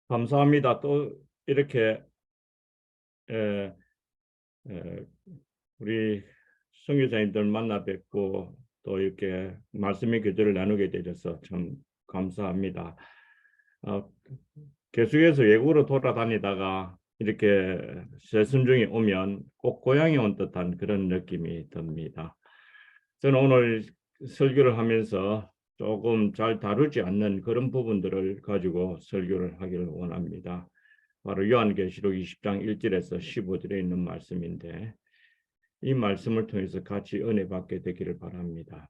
감사합니다. 또 이렇게 에, 에, 우리 선교사님들 만나 뵙고 또 이렇게 말씀의 교제를 나누게 되어서 참 감사합니다. 어, 계속해서 외국으로 돌아다니다가 이렇게 새순종이 오면 꼭 고향에 온 듯한 그런 느낌이 듭니다. 저는 오늘 설교를 하면서 조금 잘 다루지 않는 그런 부분들을 가지고 설교를 하기를 원합니다. 바로 요한계시록 20장 1절에서 15절에 있는 말씀인데 이 말씀을 통해서 같이 은혜 받게 되기를 바랍니다.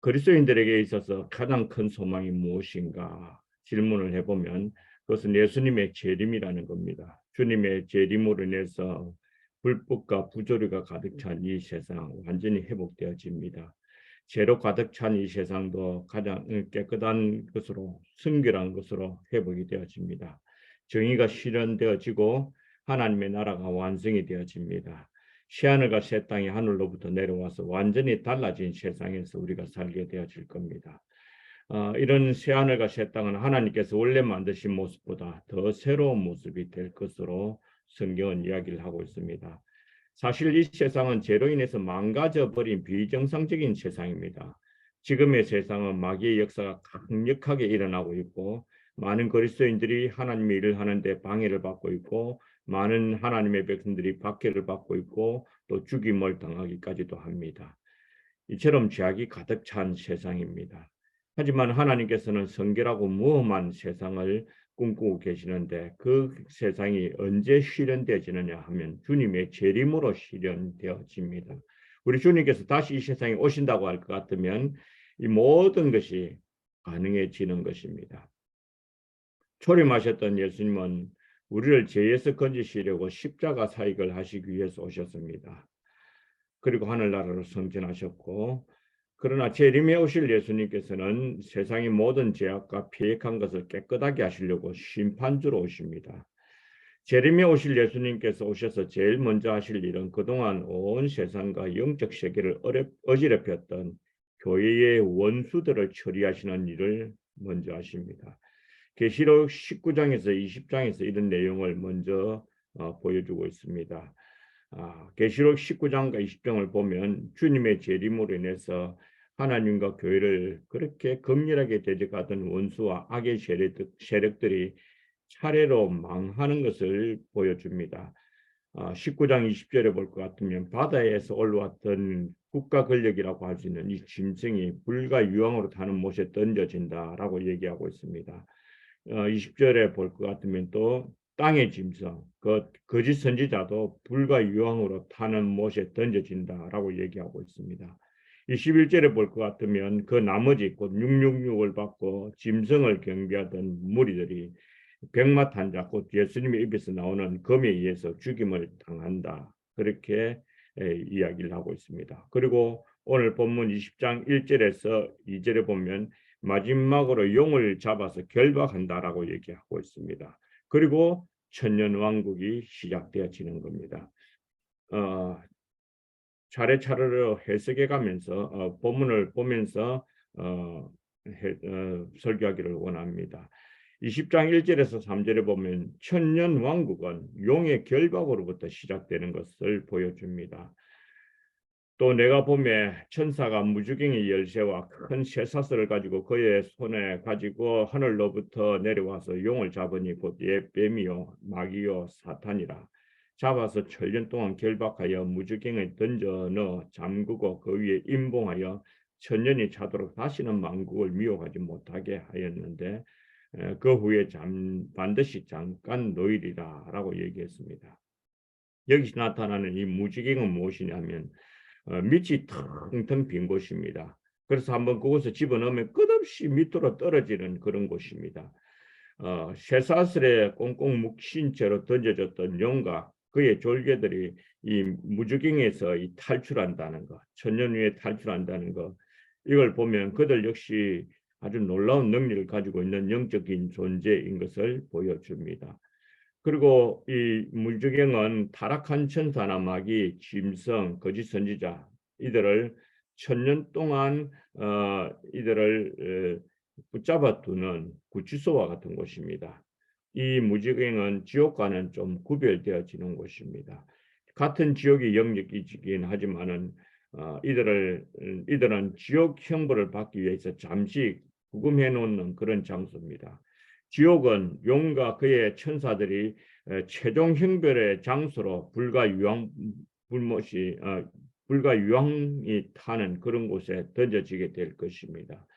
그리스도인들에게 있어서 가장 큰 소망이 무엇인가 질문을 해보면 그것은 예수님의 재림이라는 겁니다. 주님의 재림으로 인해서 불법과 부조리가 가득 찬 이 세상 완전히 회복되어집니다. 죄로 가득 찬 이 세상도 가장 깨끗한 것으로 순결한 것으로 회복이 되어집니다. 정의가 실현되어지고 하나님의 나라가 완성이 되어집니다. 새하늘과 새 땅이 하늘로부터 내려와서 완전히 달라진 세상에서 우리가 살게 되어질 겁니다. 이런 새하늘과 새 땅은 하나님께서 원래 만드신 모습보다 더 새로운 모습이 될 것으로 성경은 이야기를 하고 있습니다. 사실 이 세상은 죄로 인해서 망가져버린 비정상적인 세상입니다. 지금의 세상은 마귀의 역사가 강력하게 일어나고 있고 많은 그리스도인들이 하나님의 일을 하는데 방해를 받고 있고 많은 하나님의 백성들이 박해를 받고 있고 또 죽임을 당하기까지도 합니다. 이처럼 죄악이 가득 찬 세상입니다. 하지만 하나님께서는 성결하고 무엄한 세상을 꿈꾸고 계시는데 그 세상이 언제 실현되어지느냐 하면 주님의 재림으로 실현되어집니다. 우리 주님께서 다시 이 세상에 오신다고 할 것 같으면 이 모든 것이 가능해지는 것입니다. 초림하셨던 예수님은 우리를 죄에서 건지시려고 십자가 사역을 하시기 위해서 오셨습니다. 그리고 하늘나라로 승천하셨고 그러나 재림에 오실 예수님께서는 세상의 모든 죄악과 패역한 것을 깨끗하게 하시려고 심판주로 오십니다. 재림에 오실 예수님께서 오셔서 제일 먼저 하실 일은 그동안 온 세상과 영적 세계를 어지럽혔던 교회의 원수들을 처리하시는 일을 먼저 하십니다. 계시록 19장에서 20장에서 이런 내용을 먼저 보여주고 있습니다. 계시록 19장과 20장을 보면 주님의 재림으로 인해서 하나님과 교회를 그렇게 검열하게 대적하던 원수와 악의 세력들이 차례로 망하는 것을 보여줍니다. 19장 20절에 볼 것 같으면 바다에서 올라왔던 국가 권력이라고 할 수 있는 이 짐승이 불과 유황으로 타는 못에 던져진다라고 얘기하고 있습니다. 20절에 볼 것 같으면 또 땅의 짐승, 그 거짓 선지자도 불과 유황으로 타는 못에 던져진다라고 얘기하고 있습니다. 21절에 볼 것 같으면 그 나머지 곧 666을 받고 짐승을 경배하던 무리들이 백마탄자 곧 예수님의 입에서 나오는 검에 의해서 죽임을 당한다. 그렇게 이야기를 하고 있습니다. 그리고 오늘 본문 20장 1절에서 2절에 보면 마지막으로 용을 잡아서 결박한다라고 얘기하고 있습니다. 그리고 천년왕국이 시작되어지는 겁니다. 차례차례로 해석해 가면서 본문을 보면서 설교하기를 원합니다. 20장 1절에서 3절에 보면 천년왕국은 용의 결박으로부터 시작되는 것을 보여줍니다. 또 내가 보매 천사가 무주갱이 열쇠와 큰 쇠사슬을 가지고 그의 손에 가지고 하늘로부터 내려와서 용을 잡으니 곧 뱀이요 마귀요 사탄이라. 잡아서 천년 동안 결박하여 무주갱에 던져 넣어 잠그고 그 위에 임봉하여 천년이 차도록 다시는 만국을 미혹하지 못하게 하였는데 그 후에 반드시 잠깐 노일이라라고 얘기했습니다. 여기서 나타나는 이 무주갱은 무엇이냐면 밑이 텅텅 빈 곳입니다. 그래서 한번 그곳에 집어넣으면 끝없이 밑으로 떨어지는 그런 곳입니다. 쇠사슬에 꽁꽁 묵신 채로 던져졌던 용과 그의 졸개들이 이 무주경에서 이 탈출한다는 것, 천년 후에 탈출한다는 것, 이걸 보면 그들 역시 아주 놀라운 능력을 가지고 있는 영적인 존재인 것을 보여줍니다. 그리고 이 무주경은 타락한 천사나 마귀, 짐승, 거짓 선지자 이들을 천년 동안 이들을 붙잡아 두는 구치소와 같은 곳입니다. 이 무지갱은 지옥과는 좀 구별되어지는 곳입니다. 같은 지옥의 영역이긴 하지만은 이들은 지옥 형벌을 받기 위해서 잠시 구금해 놓는 그런 장소입니다. 지옥은 용과 그의 천사들이 최종 형벌의 장소로 불과 유황이 타는 그런 곳에 던져지게 될 것입니다.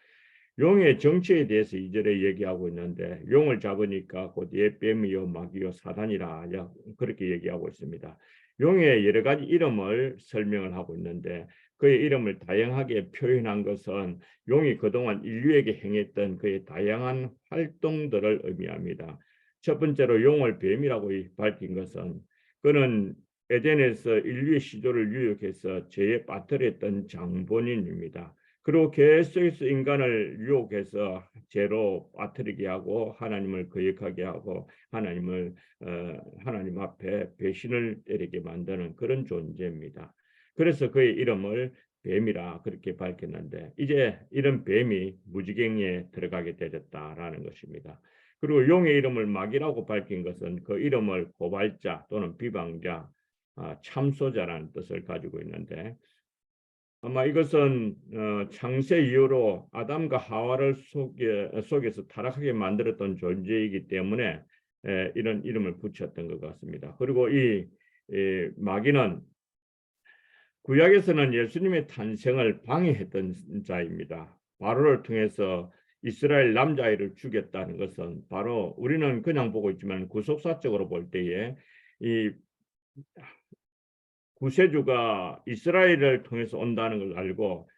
용의 정체에 대해서 2절에 얘기하고 있는데 용을 잡으니까 곧 뱀이요 마귀요 사단이라 그렇게 얘기하고 있습니다. 용의 여러 가지 이름을 설명을 하고 있는데 그의 이름을 다양하게 표현한 것은 용이 그동안 인류에게 행했던 그의 다양한 활동들을 의미합니다. 첫 번째로 용을 뱀이라고 밝힌 것은 그는 에덴에서 인류의 시조를 유혹해서 죄에 빠뜨렸던 장본인입니다. 그리고 계속해서 인간을 유혹해서 죄로 빠뜨리게 하고 하나님을 거역하게 하고 하나님 앞에 배신을 때리게 만드는 그런 존재입니다. 그래서 그의 이름을 뱀이라 그렇게 밝혔는데 이제 이런 뱀이 무지갱에 들어가게 되었다라는 것입니다. 그리고 용의 이름을 마귀라고 밝힌 것은 그 이름을 고발자 또는 비방자, 참소자라는 뜻을 가지고 있는데 아마 이것은 창세 이후로 아담과 하와를 속에서 타락하게 만들었던 존재이기 때문에 이런 이름을 붙였던 것 같습니다. 그리고 이 마귀는 구약에서는 예수님의 탄생을 방해했던 자입니다. 바로를 통해서 이스라엘 남자아이를 죽였다는 것은 바로 우리는 그냥 보고 있지만 구속사적으로 볼 때에 이 구세주가 이스라엘을 통해서 온다는 걸 알고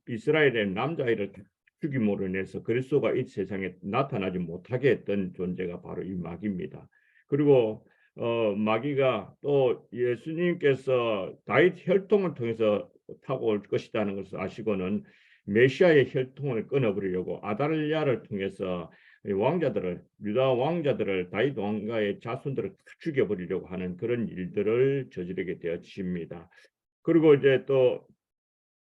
이스라엘의 남자아이를 죽임으로 인해서 그리스도가 이 세상에 나타나지 못하게 했던 존재가 바로 이 마귀입니다. 그리고 마귀가 또 예수님께서 다윗 혈통을 통해서 타고 올 것이라는 것을 아시고는 메시아의 혈통을 끊어버리려고 아달랴를 통해서 유다 왕자들을 다윗 왕가의 자손들을 죽여버리려고 하는 그런 일들을 저지르게 되어집니다. 그리고 이제 또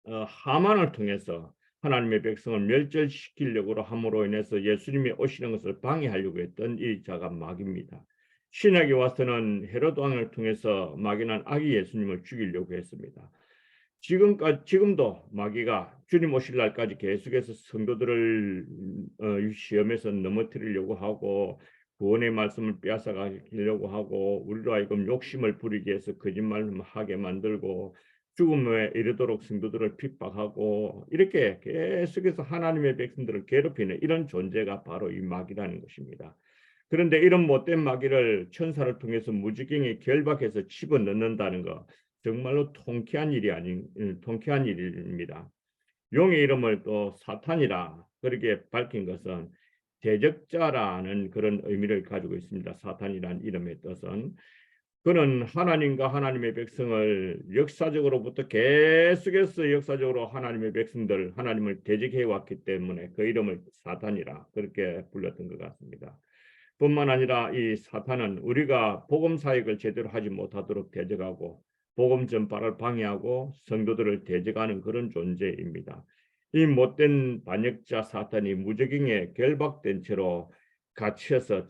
하만을 통해서 하나님의 백성을 멸절시키려고 함으로 인해서 예수님이 오시는 것을 방해하려고 했던 이 자가 마귀입니다. 신약에 와서는 헤롯 왕을 통해서 마귀는 아기 예수님을 죽이려고 했습니다. 지금도 마귀가 주님 오실 날까지 계속해서 성도들을 시험에서 넘어뜨리려고 하고 구원의 말씀을 빼앗아가려고 하고 우리로 하여금 욕심을 부리게 해서 거짓말을 하게 만들고 죽음에 이르도록 성도들을 핍박하고 이렇게 계속해서 하나님의 백성들을 괴롭히는 이런 존재가 바로 이 마귀라는 것입니다. 그런데 이런 못된 마귀를 천사를 통해서 무지경에 결박해서 집어넣는다는 것 정말로 통쾌한 일입니다. 용의 이름을 또 사탄이라 그렇게 밝힌 것은 대적자라는 그런 의미를 가지고 있습니다. 사탄이라는 이름의 뜻은 그는 하나님과 하나님의 백성을 역사적으로 하나님의 백성들 하나님을 대적해 왔기 때문에 그 이름을 사탄이라 그렇게 불렀던 것 같습니다. 뿐만 아니라 이 사탄은 우리가 복음 사역을 제대로 하지 못하도록 대적하고 복음 전파를 방해하고 성도들을 대적하는 그런 존재입니다. 이 못된 반역자 사탄이 무적행에 결박된 채로 갇혀서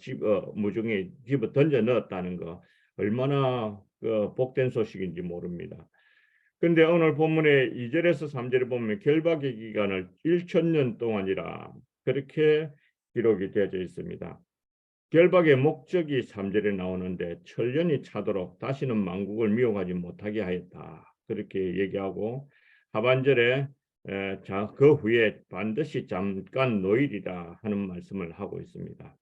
무적행에 집어 던져 넣었다는 거 얼마나 복된 소식인지 모릅니다. 근데 오늘 본문의 2절에서 3절에 보면 결박의 기간을 1000년 동안이라 그렇게 기록이 되어져 있습니다. 결박의 목적이 3절에 나오는데 천년이 차도록 다시는 만국을 미혹하지 못하게 하였다. 그렇게 얘기하고 하반절에 그 후에 반드시 잠깐 노일이라 하는 말씀을 하고 있습니다.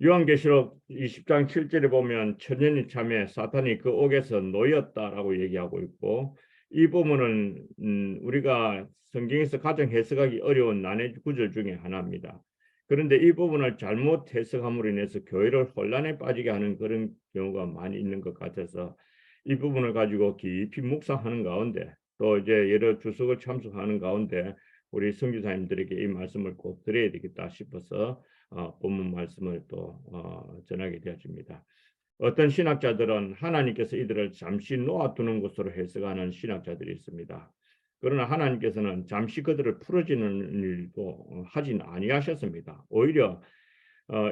요한계시록 20장 7절에 보면 천년이 참에 사탄이 그 옥에서 놓였다라고 얘기하고 있고 이 부분은 우리가 성경에서 가장 해석하기 어려운 난해 구절 중에 하나입니다. 그런데 이 부분을 잘못 해석함으로 인해서 교회를 혼란에 빠지게 하는 그런 경우가 많이 있는 것 같아서 이 부분을 가지고 깊이 묵상하는 가운데 또 이제 여러 주석을 참석하는 가운데 우리 선교사님들에게 이 말씀을 꼭 드려야 되겠다 싶어서 본문 말씀을 또 전하게 되어집니다. 어떤 신학자들은 하나님께서 이들을 잠시 놓아두는 것으로 해석하는 신학자들이 있습니다. 그러나 하나님께서는 잠시 그들을 풀어주는 일도 하진 아니하셨습니다. 오히려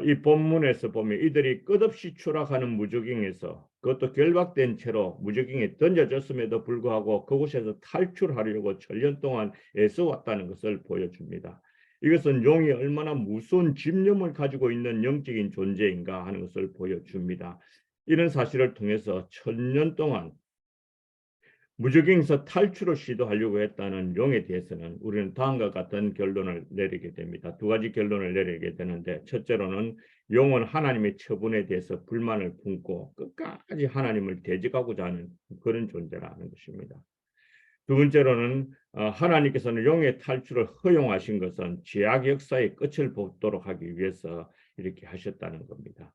이 본문에서 보면 이들이 끝없이 추락하는 무적행에서 그것도 결박된 채로 무적행에 던져졌음에도 불구하고 그곳에서 탈출하려고 천년 동안 애써왔다는 것을 보여줍니다. 이것은 용이 얼마나 무서운 집념을 가지고 있는 영적인 존재인가 하는 것을 보여줍니다. 이런 사실을 통해서 천년 동안 무적행에서 탈출을 시도하려고 했다는 용에 대해서는 우리는 다음과 같은 결론을 내리게 됩니다. 두 가지 결론을 내리게 되는데, 첫째로는 용은 하나님의 처분에 대해서 불만을 품고 끝까지 하나님을 대적하고자 하는 그런 존재라는 것입니다. 두 번째로는 하나님께서는 용의 탈출을 허용하신 것은 죄악 역사의 끝을 보도록 하기 위해서 이렇게 하셨다는 겁니다.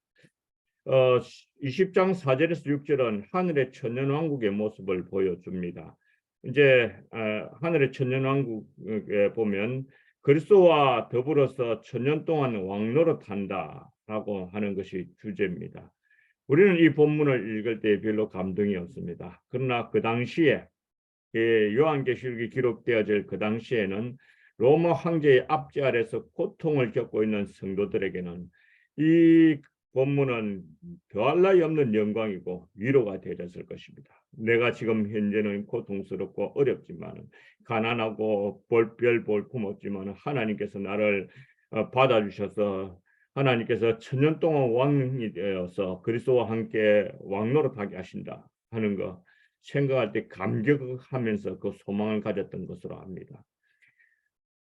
20장 4절에서 6절은 하늘의 천년왕국의 모습을 보여줍니다. 이제 하늘의 천년왕국에 보면 그리스도와 더불어서 천년 동안 왕노릇한다라고 하는 것이 주제입니다. 우리는 이 본문을 읽을 때 별로 감동이 없습니다. 그러나 그 당시에 요한계시록이 기록되어질 그 당시에는 로마 황제의 압제 아래서 고통을 겪고 있는 성도들에게는 이 본문은 더할 나위 없는 영광이고 위로가 되었을 것입니다. 내가 지금 현재는 고통스럽고 어렵지만 가난하고 별 볼품 없지만 하나님께서 나를 받아주셔서 하나님께서 천년 동안 왕이 되어서 그리스도와 함께 왕노릇하게 하신다 하는 거 생각할 때 감격하면서 그 소망을 가졌던 것으로 압니다.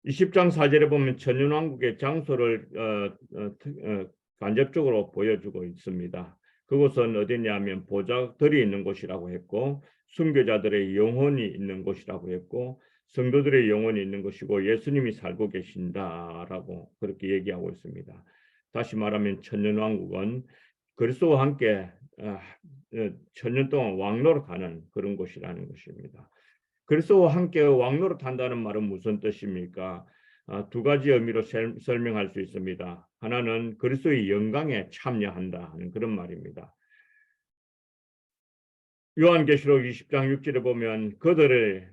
20장 4절에 보면 천년왕국의 장소를 간접적으로 보여주고 있습니다. 그곳은 어디냐면 보좌들이 있는 곳이라고 했고 순교자들의 영혼이 있는 곳이라고 했고 성도들의 영혼이 있는 곳이고 예수님이 살고 계신다라고 그렇게 얘기하고 있습니다. 다시 말하면 천년왕국은 그리스도와 함께 천년 동안 왕노릇하는 그런 곳이라는 것입니다. 그리스도와 함께 왕노릇한다는 말은 무슨 뜻입니까? 두 가지 의미로 설명할 수 있습니다. 하나는 그리스도의 영광에 참여한다 하는 그런 말입니다. 요한계시록 20장 6절에 보면 그들을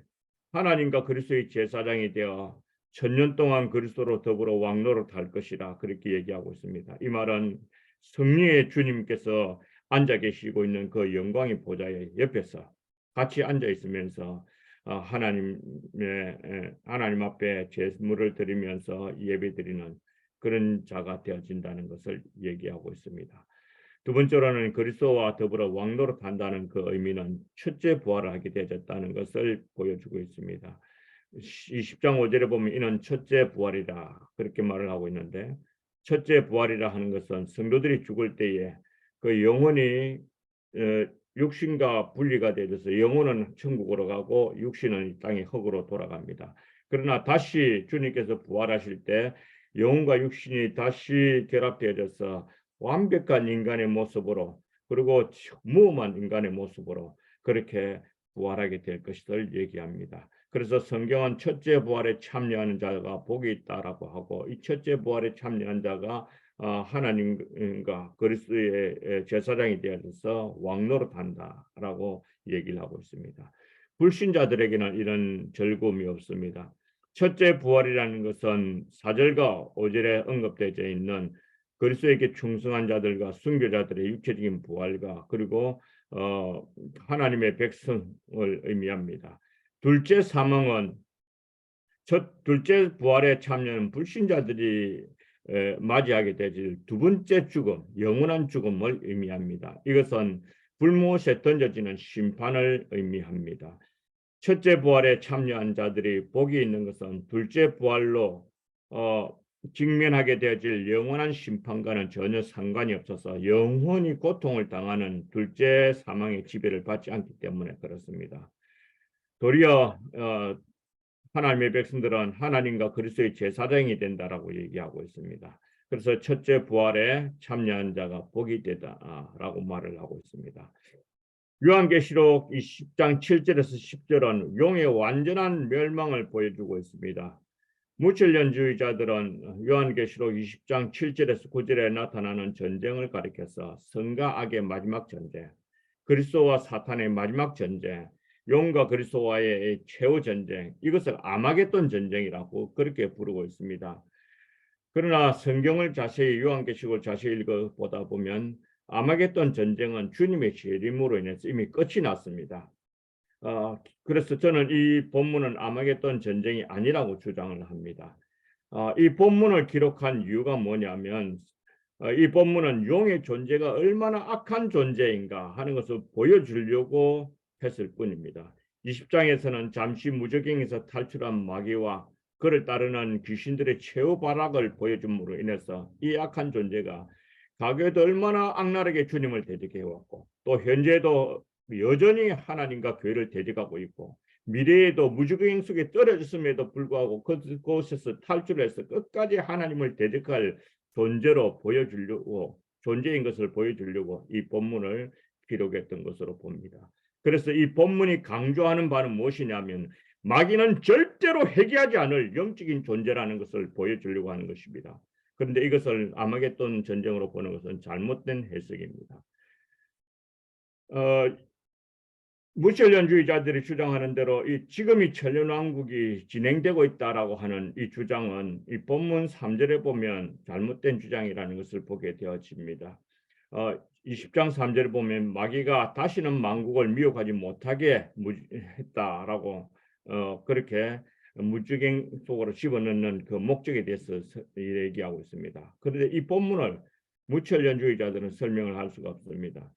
하나님과 그리스도의 제사장이 되어 천년 동안 그리스도로 더불어 왕노릇할 것이라 그렇게 얘기하고 있습니다. 이 말은 성령의 주님께서 앉아 계시고 있는 그 영광의 보좌의 옆에서 같이 앉아 있으면서 하나님 앞에 제물을 드리면서 예배드리는 그런 자가 되어진다는 것을 얘기하고 있습니다. 두 번째로는 그리스도와 더불어 왕노릇한다는 그 의미는 첫째 부활을 하게 되어졌다는 것을 보여주고 있습니다. 20장 5절에 보면 이는 첫째 부활이다 그렇게 말을 하고 있는데, 첫째 부활이라 하는 것은 성도들이 죽을 때에 그 영혼이 육신과 분리가 되어서 영혼은 천국으로 가고 육신은 이 땅의 흙으로 돌아갑니다. 그러나 다시 주님께서 부활하실 때 영혼과 육신이 다시 결합되어져서 완벽한 인간의 모습으로 그리고 무엄한 인간의 모습으로 그렇게 부활하게 될 것을 얘기합니다. 그래서 성경은 첫째 부활에 참여하는 자가 복이 있다라고 하고 이 첫째 부활에 참여한 자가 하나님과 그리스도의 제사장이 되어서 왕노릇한다라고 얘기를 하고 있습니다. 불신자들에게는 이런 즐거움이 없습니다. 첫째 부활이라는 것은 4절과 5절에 언급되어 있는 그리스도에게 충성한 자들과 순교자들의 육체적인 부활과 그리고 하나님의 백성을 의미합니다. 둘째 사망은 둘째 부활에 참여하는 불신자들이 맞이하게 되질 두 번째 죽음, 영원한 죽음을 의미합니다. 이것은 불못에 던져지는 심판을 의미합니다. 첫째 부활에 참여한 자들이 복이 있는 것은 둘째 부활로 직면하게 되어질 영원한 심판과는 전혀 상관이 없어서 영원히 고통을 당하는 둘째 사망의 지배를 받지 않기 때문에 그렇습니다. 도리어 하나님의 백성들은 하나님과 그리스도의 제사장이 된다라고 얘기하고 있습니다. 그래서 첫째 부활에 참여한 자가 복이 되다라고 말을 하고 있습니다. 요한계시록 20장 7절에서 10절은 용의 완전한 멸망을 보여주고 있습니다. 무천년주의자들은 요한계시록 20장 7절에서 9절에 나타나는 전쟁을 가리켜서 선과 악의 마지막 전쟁, 그리스도와 사탄의 마지막 전쟁, 용과 그리스도와의 최후 전쟁, 이것을 아마겟돈 전쟁이라고 그렇게 부르고 있습니다. 그러나 성경을 자세히 요한계시록을 자세히 읽어보다 보면 아마겟돈 전쟁은 주님의 재림으로 인해서 이미 끝이 났습니다. 그래서 저는 이 본문은 아마겟돈 전쟁이 아니라고 주장을 합니다. 이 본문을 기록한 이유가 뭐냐면 이 본문은 용의 존재가 얼마나 악한 존재인가 하는 것을 보여주려고 했을 뿐입니다. 20장에서는 잠시 무적행에서 탈출한 마귀와 그를 따르는 귀신들의 최후 발악을 보여줌으로 인해서 이 악한 존재가 과거에도 얼마나 악랄하게 주님을 대적해왔고 또 현재도 여전히 하나님과 교회를 대적하고 있고 미래에도 무적행 속에 떨어졌음에도 불구하고 그곳에서 탈출해서 끝까지 하나님을 대적할 존재로 보여주려고 존재인 것을 보여주려고 이 본문을 기록했던 것으로 봅니다. 그래서 이 본문이 강조하는 바는 무엇이냐면 마귀는 절대로 회개하지 않을 영적인 존재라는 것을 보여주려고 하는 것입니다. 그런데 이것을 아마겟돈 전쟁으로 보는 것은 잘못된 해석입니다. 무천년주의자들이 주장하는 대로 지금이 천년왕국이 진행되고 있다라고 하는 이 주장은 이 본문 3절에 보면 잘못된 주장이라는 것을 보게 되어집니다. 20장 3절에 보면 마귀가 다시는 만국을 미혹하지 못하게 했다라고 그렇게 무적행 속으로 집어넣는 그 목적에 대해서 얘기하고 있습니다. 그런데 이 본문을 무천년주의자들은 설명을 할 수가 없습니다.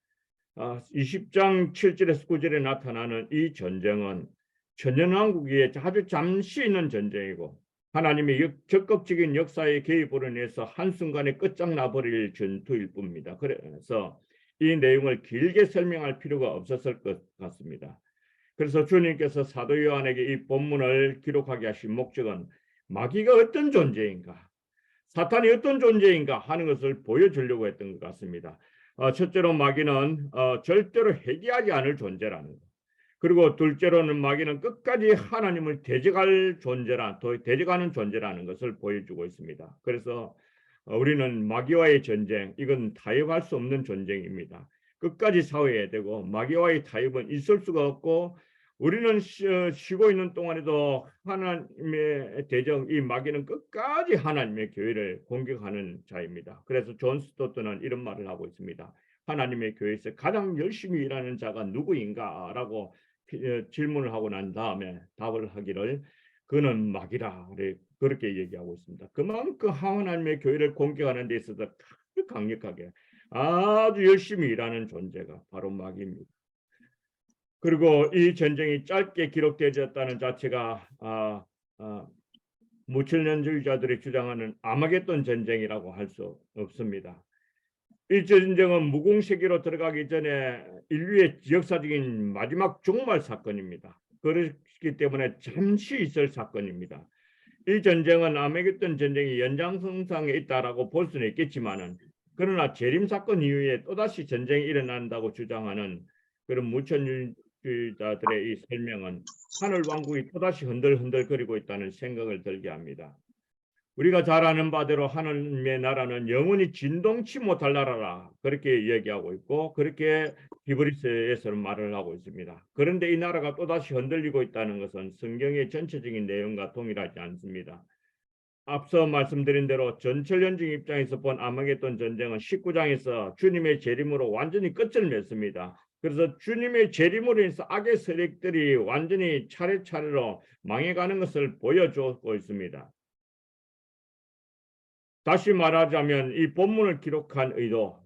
20장 7절에서 9절에 나타나는 이 전쟁은 천년왕국에 아주 잠시 있는 전쟁이고 하나님의 적극적인 역사의 개입으로 인해서 한순간에 끝장나버릴 전투일 뿐입니다. 그래서 이 내용을 길게 설명할 필요가 없었을 것 같습니다. 그래서 주님께서 사도 요한에게 이 본문을 기록하게 하신 목적은 마귀가 어떤 존재인가, 사탄이 어떤 존재인가 하는 것을 보여주려고 했던 것 같습니다. 첫째로 마귀는 절대로 회개하지 않을 존재라는 것. 그리고 둘째로는 마귀는 끝까지 하나님을 대적하는 존재라는 것을 보여주고 있습니다. 그래서 우리는 마귀와의 전쟁, 이건 타협할 수 없는 전쟁입니다. 끝까지 싸워야 되고 마귀와의 타협은 있을 수가 없고 우리는 쉬고 있는 동안에도 하나님의 대적, 이 마귀는 끝까지 하나님의 교회를 공격하는 자입니다. 그래서 존 스토트는 이런 말을 하고 있습니다. 하나님의 교회에서 가장 열심히 일하는 자가 누구인가? 라고 질문을 하고 난 다음에 답을 하기를 그는 마귀라 그렇게 얘기하고 있습니다. 그만큼 하나님의 교회를 공격하는 데 있어서 아주 강력하게 아주 열심히 일하는 존재가 바로 마귀입니다. 그리고 이 전쟁이 짧게 기록되었다는 자체가 무천년주의자들이 주장하는 아마겟돈 전쟁이라고 할 수 없습니다. 이 전쟁은 무공세기로 들어가기 전에 인류의 역사적인 마지막 종말 사건입니다. 그렇기 때문에 잠시 있을 사건입니다. 이 전쟁은 아마겟돈 전쟁이 연장선상에 있다라고 볼 수는 있겠지만은 그러나 재림 사건 이후에 또다시 전쟁이 일어난다고 주장하는 그런 무천년주의자들의 이 설명은 하늘 왕국이 또다시 흔들흔들거리고 있다는 생각을 들게 합니다. 우리가 잘 아는 바대로 하나님의 나라는 영원히 진동치 못할 나라라 그렇게 얘기하고 있고 그렇게 히브리서에서는 말을 하고 있습니다. 그런데 이 나라가 또다시 흔들리고 있다는 것은 성경의 전체적인 내용과 동일하지 않습니다. 앞서 말씀드린 대로 전철연중 입장에서 본 아마겟돈 전쟁은 19장에서 주님의 재림으로 완전히 끝을 맺습니다. 그래서 주님의 재림으로 인해서 악의 세력들이 완전히 차례차례로 망해가는 것을 보여주고 있습니다. 다시 말하자면 이 본문을 기록한 의도,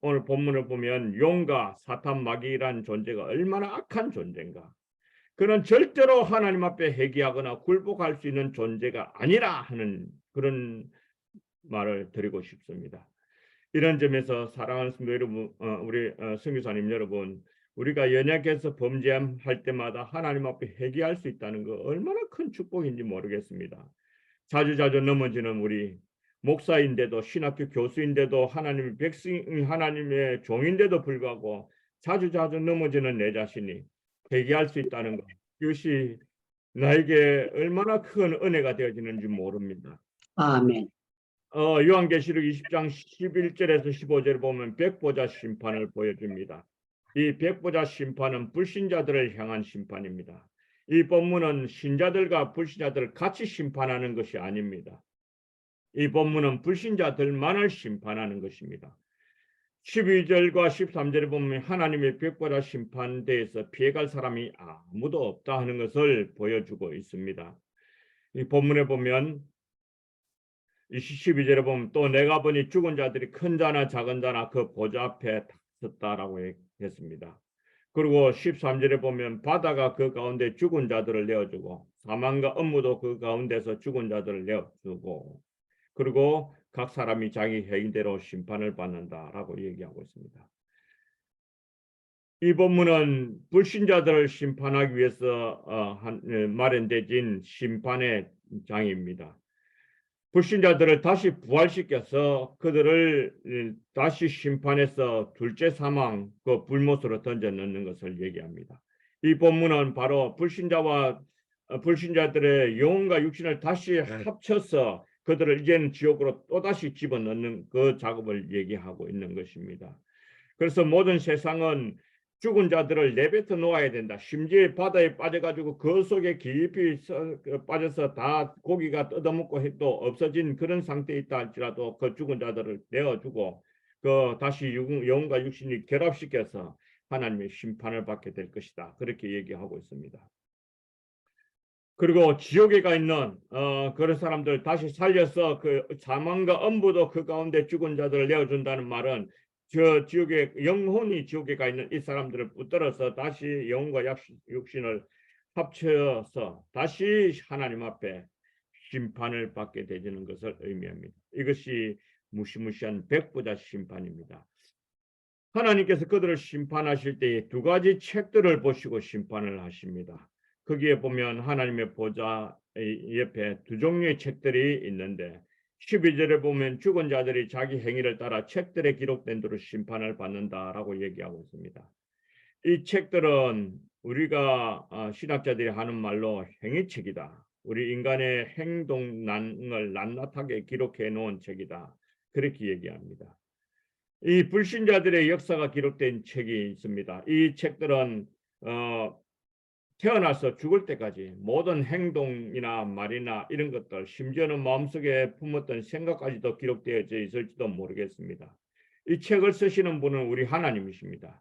오늘 본문을 보면 용과 사탄 마귀란 존재가 얼마나 악한 존재인가. 그는 절대로 하나님 앞에 회개하거나 굴복할 수 있는 존재가 아니라 하는 그런 말을 드리고 싶습니다. 이런 점에서 사랑하는 성도 여러분, 우리 선교사님 여러분, 우리가 연약해서 범죄할 때마다 하나님 앞에 회개할 수 있다는 거 얼마나 큰 축복인지 모르겠습니다. 자주자주 넘어지는 우리 목사인데도 신학교 교수인데도 하나님의 백성, 하나님의 종인데도 불구하고 자주자주 넘어지는 내 자신이 회개할 수 있다는 것, 이것이 나에게 얼마나 큰 은혜가 되어지는지 모릅니다. 아멘. 요한계시록 20장 11절에서 15절을 보면 백보자 심판을 보여줍니다. 이 백보자 심판은 불신자들을 향한 심판입니다. 이 본문은 신자들과 불신자들을 같이 심판하는 것이 아닙니다. 이 본문은 불신자들만을 심판하는 것입니다. 12절과 13절에 보면 하나님의 벽보다 심판대에서 피해갈 사람이 아무도 없다 하는 것을 보여주고 있습니다. 이 본문에 보면 12절에 보면 또 내가 보니 죽은 자들이 큰 자나 작은 자나 그 보좌 앞에 섰다라고 했습니다. 그리고 13절에 보면 바다가 그 가운데 죽은 자들을 내어주고 사망과 업무도 그 가운데서 죽은 자들을 내어주고 그리고 각 사람이 자기 행위대로 심판을 받는다라고 얘기하고 있습니다. 이 본문은 불신자들을 심판하기 위해서 마련되진 심판의 장입니다. 불신자들을 다시 부활시켜서 그들을 다시 심판해서 둘째 사망, 그 불못으로 던져 넣는 것을 얘기합니다. 이 본문은 바로 불신자들의 영혼과 육신을 다시 합쳐서 그들을 이제는 지옥으로 또다시 집어넣는 그 작업을 얘기하고 있는 것입니다. 그래서 모든 세상은 죽은 자들을 내뱉어 놓아야 된다. 심지어 바다에 빠져가지고 그 속에 깊이 빠져서 다 고기가 뜯어먹고 해도 없어진 그런 상태에 있다 할지라도 그 죽은 자들을 내어주고 그 다시 영혼과 육신이 결합시켜서 하나님의 심판을 받게 될 것이다. 그렇게 얘기하고 있습니다. 그리고 지옥에 가 있는 그런 사람들 다시 살려서 그 사망과 엄부도 그 가운데 죽은 자들을 내어준다는 말은 저 지옥에 영혼이 지옥에 가 있는 이 사람들을 붙들어서 다시 영혼과 육신을 합쳐서 다시 하나님 앞에 심판을 받게 되는 것을 의미합니다. 이것이 무시무시한 백보자 심판입니다. 하나님께서 그들을 심판하실 때에 두 가지 책들을 보시고 심판을 하십니다. 거기에 보면 하나님의 보좌 옆에 두 종류의 책들이 있는데 12절에 보면 죽은 자들이 자기 행위를 따라 책들에 기록된 대로 심판을 받는다라고 얘기하고 있습니다. 이 책들은 우리가 신학자들이 하는 말로 행위책이다. 우리 인간의 행동을 낱낱하게 기록해 놓은 책이다. 그렇게 얘기합니다. 이 불신자들의 역사가 기록된 책이 있습니다. 이 책들은 태어나서 죽을 때까지 모든 행동이나 말이나 이런 것들, 심지어는 마음속에 품었던 생각까지도 기록되어져 있을지도 모르겠습니다. 이 책을 쓰시는 분은 우리 하나님이십니다.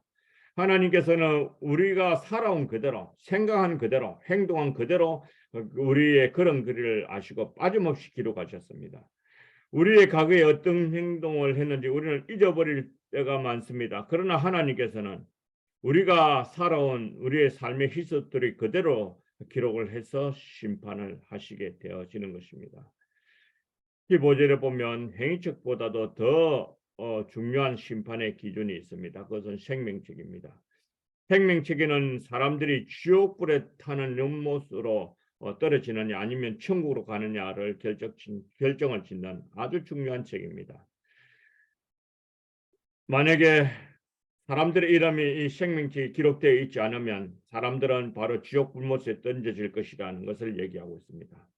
하나님께서는 우리가 살아온 그대로, 생각한 그대로, 행동한 그대로 우리의 그런 글을 아시고 빠짐없이 기록하셨습니다. 우리의 과거에 어떤 행동을 했는지 우리는 잊어버릴 때가 많습니다. 그러나 하나님께서는 우리가 살아온 우리의 삶의 히스토리 그대로 기록을 해서 심판을 하시게 되어지는 것입니다. 15절에 보면 행위책보다도 더 중요한 심판의 기준이 있습니다. 그것은 생명책입니다. 생명책에는 사람들이 지옥불에 타는 연못으로 떨어지느냐 아니면 천국으로 가느냐를 결정을 짓는 아주 중요한 책입니다. 만약에 사람들의 이름이 이 생명책에 기록되어 있지 않으면 사람들은 바로 지옥 불못에 던져질 것이라는 것을 얘기하고 있습니다.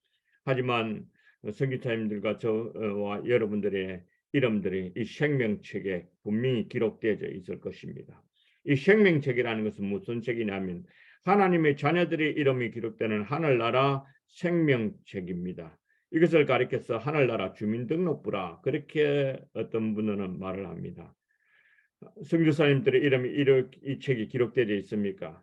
하지만 선교사님들과 저와 여러분들의 이름들이 이 생명책에 분명히 기록되어 있을 것입니다. 이 생명책이라는 것은 무슨 책이냐면 하나님의 자녀들의 이름이 기록되는 하늘나라 생명책입니다. 이것을 가리켜서 하늘나라 주민등록부라 그렇게 어떤 분들은 말을 합니다. 선교사님들의 이름이 이 책이 기록되어 있습니까?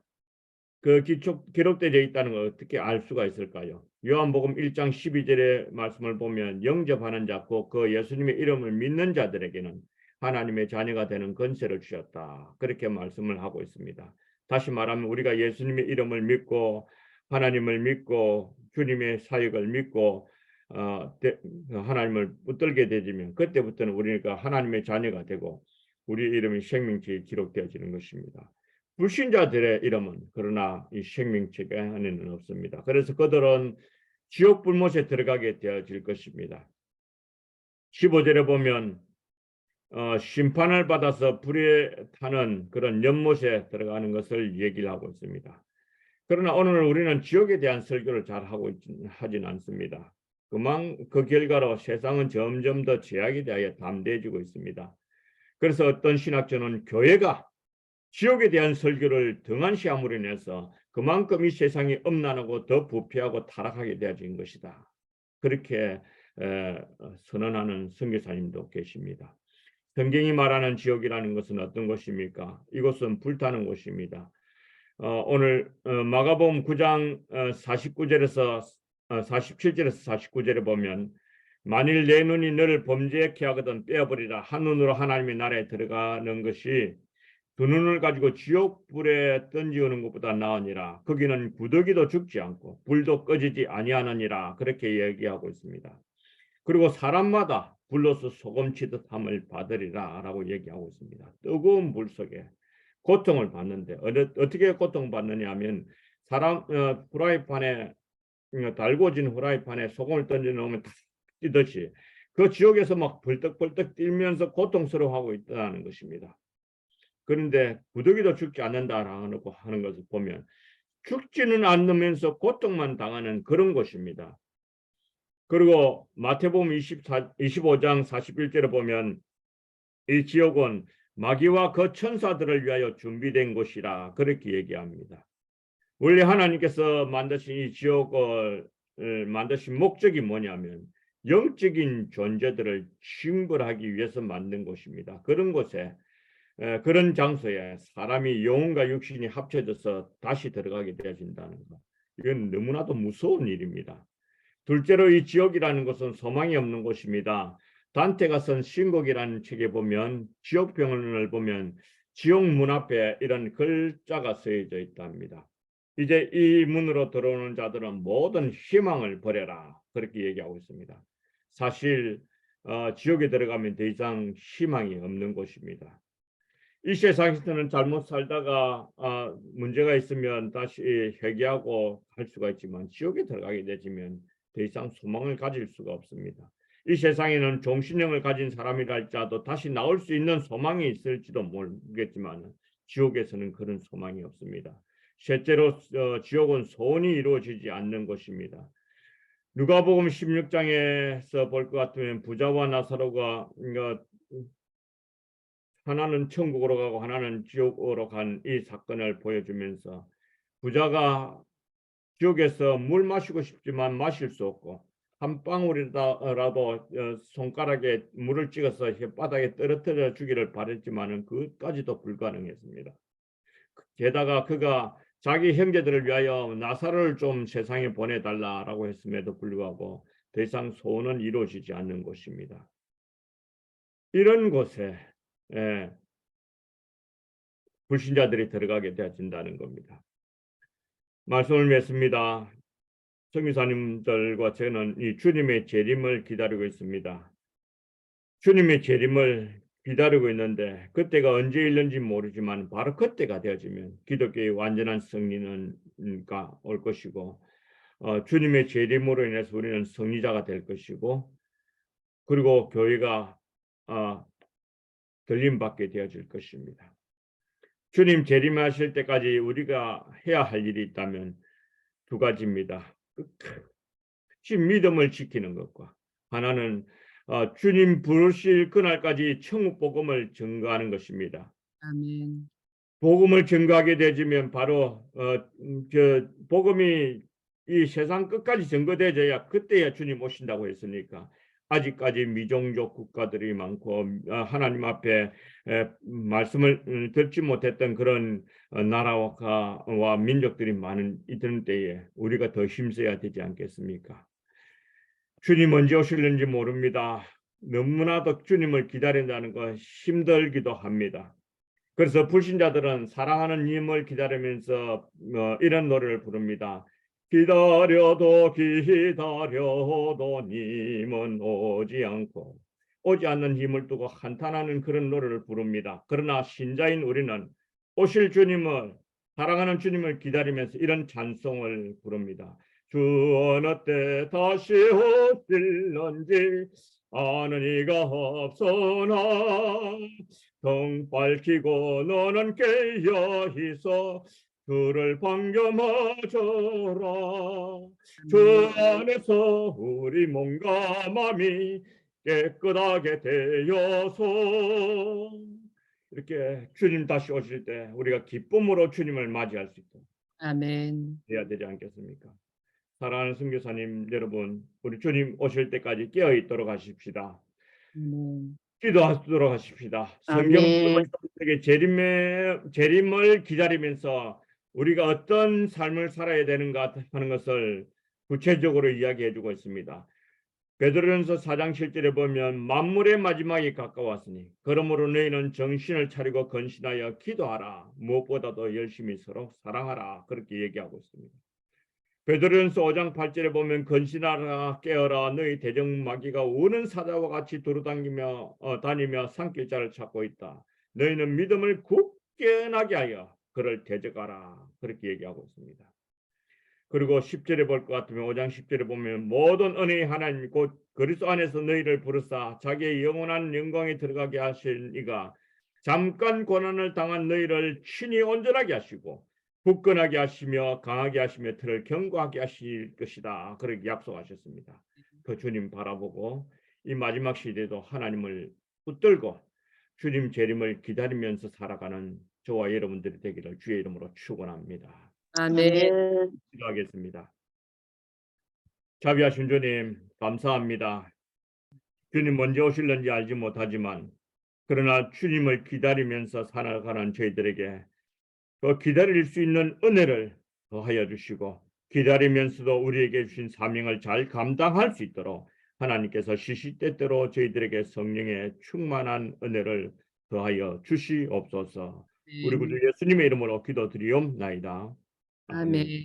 그 기록되어 있다는 걸 어떻게 알 수가 있을까요? 요한복음 1장 12절의 말씀을 보면 영접하는 자, 곧 그 예수님의 이름을 믿는 자들에게는 하나님의 자녀가 되는 권세를 주셨다. 그렇게 말씀을 하고 있습니다. 다시 말하면 우리가 예수님의 이름을 믿고 하나님을 믿고 주님의 사역을 믿고 하나님을 붙들게 되지면 그때부터는 우리가 하나님의 자녀가 되고 우리 이름이 생명책에 기록되어지는 것입니다. 불신자들의 이름은 그러나 이 생명책 안에는 없습니다. 그래서 그들은 지옥 불못에 들어가게 되어질 것입니다. 15절에 보면 심판을 받아서 불에 타는 그런 연못에 들어가는 것을 얘기를 하고 있습니다. 그러나 오늘 우리는 지옥에 대한 설교를 잘 하진 않습니다. 그 결과로 세상은 점점 더 죄악에 대하여 담대해지고 있습니다. 그래서 어떤 신학자는 교회가 지옥에 대한 설교를 등한시함으로 인해서 그만큼 이 세상이 엄난하고 더 부패하고 타락하게 되어진 것이다. 그렇게 선언하는 선교사님도 계십니다. 성경이 말하는 지옥이라는 것은 어떤 것입니까? 이곳은 불타는 곳입니다. 오늘 마가복음 9장 49절에서 47절에서 49절에 보면 만일 내 눈이 너를 범죄케 하거든 빼어버리라. 한 눈으로 하나님의 나라에 들어가는 것이 두 눈을 가지고 지옥 불에 던지우는 것보다 나으니라. 거기는 구더기도 죽지 않고 불도 꺼지지 아니하느니라. 그렇게 얘기하고 있습니다. 그리고 사람마다 불로서 소금치듯 함을 받으리라 라고 얘기하고 있습니다. 뜨거운 불 속에 고통을 받는데 어떻게 고통받느냐 하면 사람 후라이팬에 달궈진 후라이팬에 소금을 던져 놓으면 탁 뛰듯이 그 지옥에서 막 벌떡벌떡 뛰면서 고통스러워하고 있다는 것입니다. 그런데 구더기도 죽지 않는다라고 하는 것을 보면 죽지는 않으면서 고통만 당하는 그런 곳입니다. 그리고 마태복음 25장 41절에 보면 이 지옥은 마귀와 그 천사들을 위하여 준비된 곳이라 그렇게 얘기합니다. 원래 하나님께서 만드신 이 지옥을 만드신 목적이 뭐냐면 영적인 존재들을 징벌하기 위해서 만든 곳입니다. 그런 곳에 그런 장소에 사람이 영혼과 육신이 합쳐져서 다시 들어가게 되어진다는 것. 이건 너무나도 무서운 일입니다. 둘째로 이 지옥이라는 것은 소망이 없는 곳입니다. 단테가 쓴 신곡이라는 책에 보면 지옥병을 보면 지옥 문 앞에 이런 글자가 쓰여져 있답니다. 이제 이 문으로 들어오는 자들은 모든 희망을 버려라. 그렇게 얘기하고 있습니다. 사실 지옥에 들어가면 더 이상 희망이 없는 곳입니다. 이 세상에서는 잘못 살다가 문제가 있으면 다시 회개하고 할 수가 있지만 지옥에 들어가게 되면 더 이상 소망을 가질 수가 없습니다. 이 세상에는 종신형을 가진 사람이랄지라도 다시 나올 수 있는 소망이 있을지도 모르겠지만 지옥에서는 그런 소망이 없습니다. 실제로 지옥은 소원이 이루어지지 않는 곳입니다. 누가복음 16장에서 볼 것 같으면 부자와 나사로가 하나는 천국으로 가고 하나는 지옥으로 간 이 사건을 보여주면서 부자가 지옥에서 물 마시고 싶지만 마실 수 없고 한 방울이라도 손가락에 물을 찍어서 혓바닥에 떨어뜨려 주기를 바랬지만은 그것까지도 불가능했습니다. 게다가 그가 자기 형제들을 위하여 나사로를 좀 세상에 보내달라라고 했음에도 불구하고 더 이상 소원은 이루어지지 않는 곳입니다. 이런 곳에 불신자들이 들어가게 되어진다는 겁니다. 말씀을 맺습니다. 선교사님들과 저는 이 주님의 재림을 기다리고 있습니다. 주님의 재림을 기다리고 있는데 그때가 언제 일는지 모르지만 바로 그때가 되어지면 기독교의 완전한 승리는 올 것이고 주님의 재림으로 인해서 우리는 승리자가 될 것이고 그리고 교회가 들림받게 되어질 것입니다. 주님 재림하실 때까지 우리가 해야 할 일이 있다면 두 가지입니다. 끝까지 믿음을 지키는 것과 하나는 주님 부르실 그날까지 천국 복음을 증거하는 것입니다. 아멘. 복음을 증거하게 되지면 바로 복음이 이 세상 끝까지 증거되어야 그때야 주님 오신다고 했으니까 아직까지 미종족 국가들이 많고 하나님 앞에 말씀을 듣지 못했던 그런 나라와 민족들이 많은 이런 때에 우리가 더 힘써야 되지 않겠습니까? 주님 언제 오실는지 모릅니다. 너무나도 주님을 기다린다는 것 힘들기도 합니다. 그래서 불신자들은 사랑하는 님을 기다리면서 이런 노래를 부릅니다. 기다려도 기다려도 님은 오지 않고 오지 않는 힘을 두고 한탄하는 그런 노래를 부릅니다. 그러나 신자인 우리는 오실 주님을 사랑하는 주님을 기다리면서 이런 찬송을 부릅니다. 주 어느 때 다시 오실는지 아는 이가 없으나 등 밝히고 너는 깨어 있어 주를 반겨맞아라. 주 안에서 우리 몸과 마음이 깨끗하게 되어서 이렇게 주님 다시 오실 때 우리가 기쁨으로 주님을 맞이할 수 있도록 아멘. 해야 되지 않겠습니까? 사랑하는 선교사님 여러분, 우리 주님 오실 때까지 깨어 있도록 하십시다. 기도하도록 하십시다. 성경은 아멘. 우리에게 재림을 기다리면서 우리가 어떤 삶을 살아야 되는가 하는 것을 구체적으로 이야기해주고 있습니다. 베드로전서 4장 7절에 보면 만물의 마지막이 가까웠으니 그러므로 너희는 정신을 차리고 건신하여 기도하라. 무엇보다도 열심히 서로 사랑하라. 그렇게 얘기하고 있습니다. 베드로전서 5장 8절에 보면 건신하라 깨어라 너희 대적마귀가 우는 사자와 같이 두루다니며 다니며 산길자를 찾고 있다. 너희는 믿음을 굳건하게 하여 그를 대적하라. 그렇게 얘기하고 있습니다. 그리고 10절에 볼 것 같으면 5장 10절에 보면 모든 은혜의 하나님 곧 그리스도 안에서 너희를 부르사 자기의 영원한 영광에 들어가게 하실 이가 잠깐 고난을 당한 너희를 친히 온전하게 하시고 굳건하게 하시며 강하게 하시며 들을 견고하게 하실 것이다. 그렇게 약속하셨습니다. 그 주님 바라보고 이 마지막 시대도 하나님을 붙들고 주님 재림을 기다리면서 살아가는 저와 여러분들이 되기를 주의 이름으로 축원합니다. 아멘. 기도하겠습니다. 자비하신 주님 감사합니다. 주님 언제 오실는지 알지 못하지만 그러나 주님을 기다리면서 살아가는 저희들에게 그 기다릴 수 있는 은혜를 더하여 주시고 기다리면서도 우리에게 주신 사명을 잘 감당할 수 있도록 하나님께서 시시때때로 저희들에게 성령의 충만한 은혜를 더하여 주시옵소서. 우리 구주 예수님의 이름으로 기도드리옵나이다. 아멘. 아멘.